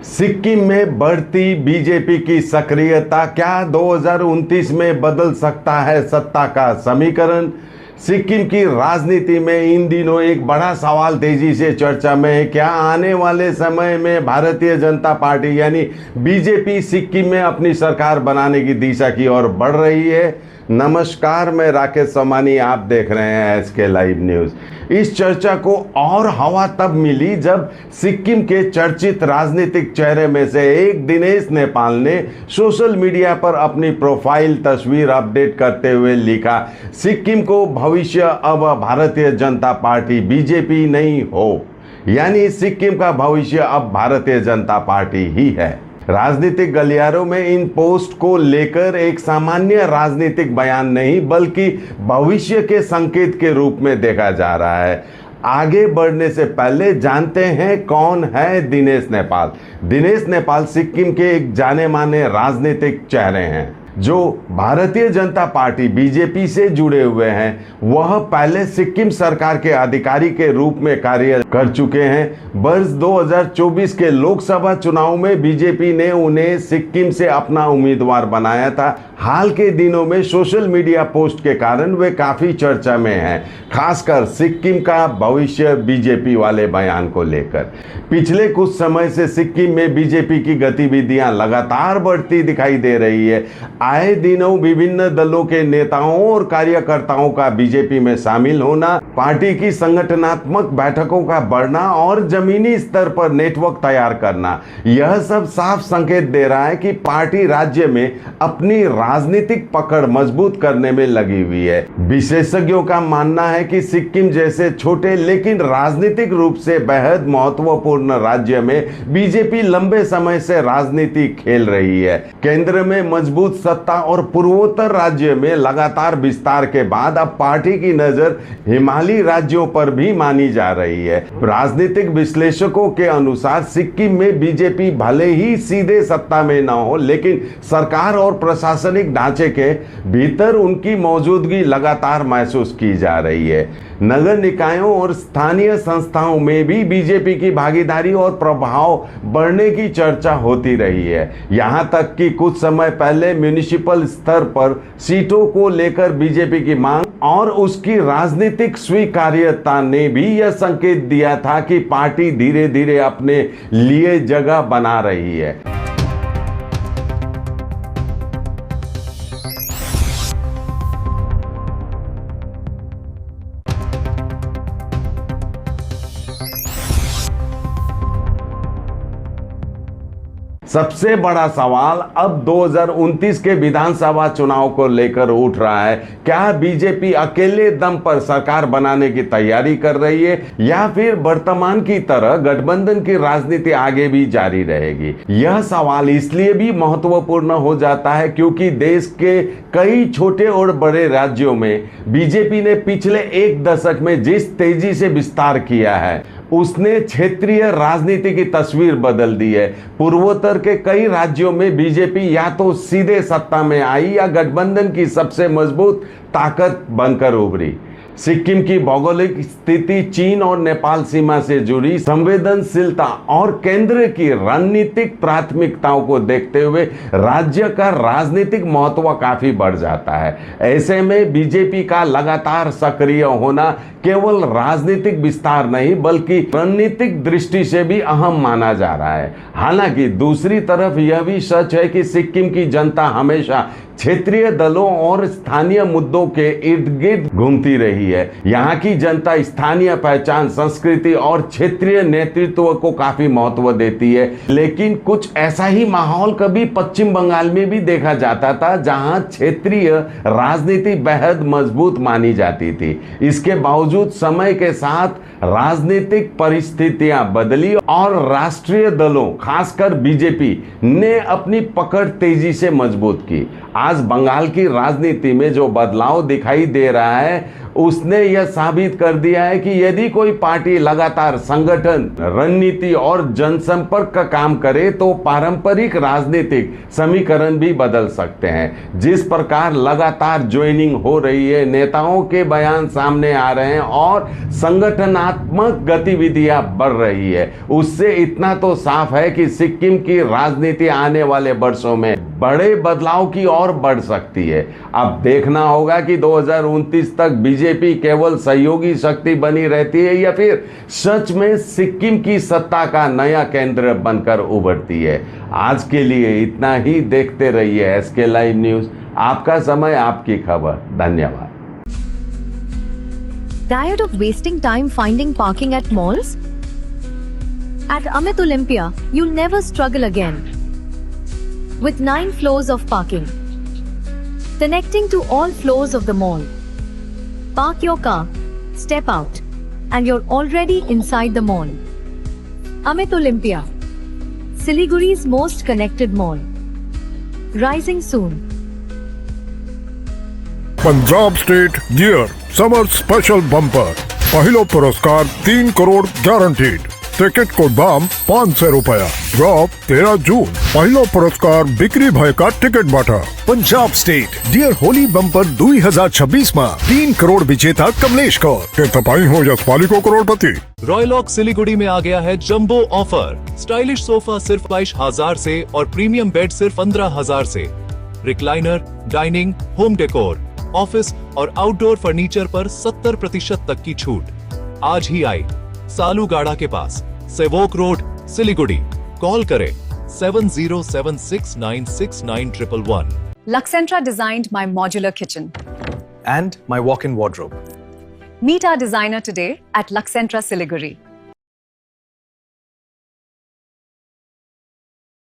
सिक्किम में बढ़ती बीजेपी की सक्रियता, क्या 2029 में बदल सकता है सत्ता का समीकरण। सिक्किम की राजनीति में इन दिनों एक बड़ा सवाल तेजी से चर्चा में है। क्या आने वाले समय में भारतीय जनता पार्टी यानी बीजेपी सिक्किम में अपनी सरकार बनाने की दिशा की ओर बढ़ रही है। नमस्कार, मैं राकेश सोमानी, आप देख रहे हैं एसके लाइव न्यूज़। इस चर्चा को और हवा तब मिली जब सिक्किम के चर्चित राजनीतिक चेहरे में से एक दिनेश नेपाल ने सोशल मीडिया पर अपनी प्रोफाइल तस्वीर अपडेट करते हुए लिखा, सिक्किम को भविष्य अब भारतीय जनता पार्टी बीजेपी नहीं हो, यानी सिक्किम का भविष्य अब भारतीय जनता पार्टी ही है। राजनीतिक गलियारों में इन पोस्ट को लेकर एक सामान्य राजनीतिक बयान नहीं बल्कि भविष्य के संकेत के रूप में देखा जा रहा है। आगे बढ़ने से पहले जानते हैं कौन है दिनेश नेपाल। दिनेश नेपाल सिक्किम के एक जाने माने राजनीतिक चेहरे हैं जो भारतीय जनता पार्टी बीजेपी से जुड़े हुए हैं। वह पहले सिक्किम सरकार के अधिकारी के रूप में कार्य कर चुके हैं। वर्ष 2024 के लोकसभा चुनाव में बीजेपी ने उन्हें सिक्किम से अपना उम्मीदवार बनाया था। हाल के दिनों में सोशल मीडिया पोस्ट के कारण वे काफी चर्चा में हैं, खासकर सिक्किम का भविष्य बीजेपी वाले बयान को लेकर। पिछले कुछ समय से सिक्किम में बीजेपी की गतिविधियां लगातार बढ़ती दिखाई दे रही है। आए दिनों विभिन्न दलों के नेताओं और कार्यकर्ताओं का बीजेपी में शामिल होना, पार्टी की संगठनात्मक बैठकों का बढ़ना और जमीनी स्तर पर नेटवर्क तैयार करना, यह सब साफ संकेत दे रहा है कि पार्टी राज्य में अपनी राजनीतिक पकड़ मजबूत करने में लगी हुई है। विशेषज्ञों का मानना है कि सिक्किम जैसे छोटे लेकिन राजनीतिक रूप से बेहद महत्वपूर्ण राज्य में बीजेपी लंबे समय से राजनीति खेल रही है। केंद्र में मजबूत सत्ता और पूर्वोत्तर राज्य में लगातार विस्तार के बाद अब पार्टी की नजर हिमालयी राज्यों पर भी मानी जा रही है। राजनीतिक विश्लेषकों के अनुसार सिक्किम में बीजेपी भले ही सीधे सत्ता में न हो, लेकिन सरकार और प्रशासनिक ढांचे के भीतर उनकी मौजूदगी लगातार महसूस की जा रही है। नगर निकायों और स्थानीय संस्थाओं में भी बीजेपी की भागीदारी और प्रभाव बढ़ने की चर्चा होती रही है। यहां तक कि कुछ समय पहले म्युनिसिपल स्तर पर सीटों को लेकर बीजेपी की मांग और उसकी राजनीतिक स्वीकार्यता ने भी यह संकेत दिया था कि पार्टी धीरे धीरे अपने लिए जगह बना रही है। सबसे बड़ा सवाल अब 2029 के विधानसभा चुनाव को लेकर उठ रहा है। क्या बीजेपी अकेले दम पर सरकार बनाने की तैयारी कर रही है या फिर वर्तमान की तरह गठबंधन की राजनीति आगे भी जारी रहेगी। यह सवाल इसलिए भी महत्वपूर्ण हो जाता है क्योंकि देश के कई छोटे और बड़े राज्यों में बीजेपी ने पिछले एक दशक में जिस तेजी से विस्तार किया है उसने क्षेत्रीय राजनीति की तस्वीर बदल दी है। पूर्वोत्तर के कई राज्यों में बीजेपी या तो सीधे सत्ता में आई या गठबंधन की सबसे मजबूत ताकत बनकर उभरी। सिक्किम की भौगोलिक स्थिति, चीन और नेपाल सीमा से जुड़ी संवेदनशीलता और केंद्र की रणनीतिक प्राथमिकताओं को देखते हुए राज्य का राजनीतिक महत्व काफी बढ़ जाता है। ऐसे में बीजेपी का लगातार सक्रिय होना केवल राजनीतिक विस्तार नहीं बल्कि रणनीतिक दृष्टि से भी अहम माना जा रहा है। हालांकि दूसरी तरफ यह भी सच है कि सिक्किम की जनता हमेशा क्षेत्रीय दलों और स्थानीय मुद्दों के इर्द गिर्द घूमती रही है। यहाँ की जनता स्थानीय पहचान, संस्कृति और क्षेत्रीय नेतृत्व को काफी महत्व देती है। लेकिन कुछ ऐसा ही माहौल कभी पश्चिम बंगाल में भी देखा जाता था जहाँ क्षेत्रीय राजनीति बेहद मजबूत मानी जाती थी। इसके बावजूद समय के साथ राजनीतिक परिस्थितियां बदली और राष्ट्रीय दलों खासकर बीजेपी ने अपनी पकड़ तेजी से मजबूत की। आज बंगाल की राजनीति में जो बदलाव दिखाई दे रहा है उसने यह साबित कर दिया है कि यदि कोई पार्टी लगातार संगठन, रणनीति और जनसंपर्क का काम करे तो पारंपरिक राजनीतिक समीकरण भी बदल सकते हैं। जिस प्रकार लगातार ज्वाइनिंग हो रही है, नेताओं के बयान सामने आ रहे हैं और संगठनात्मक गतिविधियां बढ़ रही है, उससे इतना तो साफ है कि सिक्किम की राजनीति आने वाले वर्षों में बड़े बदलाव की ओर बढ़ सकती है। अब देखना होगा कि 2029 तक बीजेपी केवल सहयोगी शक्ति बनी रहती है या फिर सच में सिक्किम की सत्ता का नया केंद्र बनकर उभरती है। आज के लिए इतना ही। देखते रहिए एसके लाइव न्यूज, आपका समय आपकी खबर। धन्यवाद। Tired of wasting time finding parking at malls? At Amit Olympia, you'll never struggle again. With 9 floors of parking, connecting to all floors of the mall. Park your car, step out, and you're already inside the mall. Amit Olympia, Siliguri's most connected mall. Rising soon. Punjab state gear summer special bumper, पहलो पुरस्कार 3 crore guaranteed. Ticket को दाम 500 रुपया। Draw 13 जून। पहलो पुरस्कार बिक्री भय का टिकट बाटा। Punjab state dear Holi bumper 2026 में 3 करोड़ विजेता कमलेश कौर के तपाई हो यशपाली को करोड़पति। रॉयलॉक सिलीगुड़ी में आ गया है जंबो ऑफर। स्टाइलिश सोफा सिर्फ 22,000 से और प्रीमियम बेड सिर्फ 15,000 से। Recliner, dining, home decor, office और आउटडोर फर्नीचर पर 70% तक की छूट। आज ही आई सालूगाड़ा के पास, सेवोक रोड, सिलीगुड़ी। कॉल करें 7076969111। Luxentra designed my modular kitchen. and my walk-in wardrobe. Meet our designer today at Luxentra Siliguri.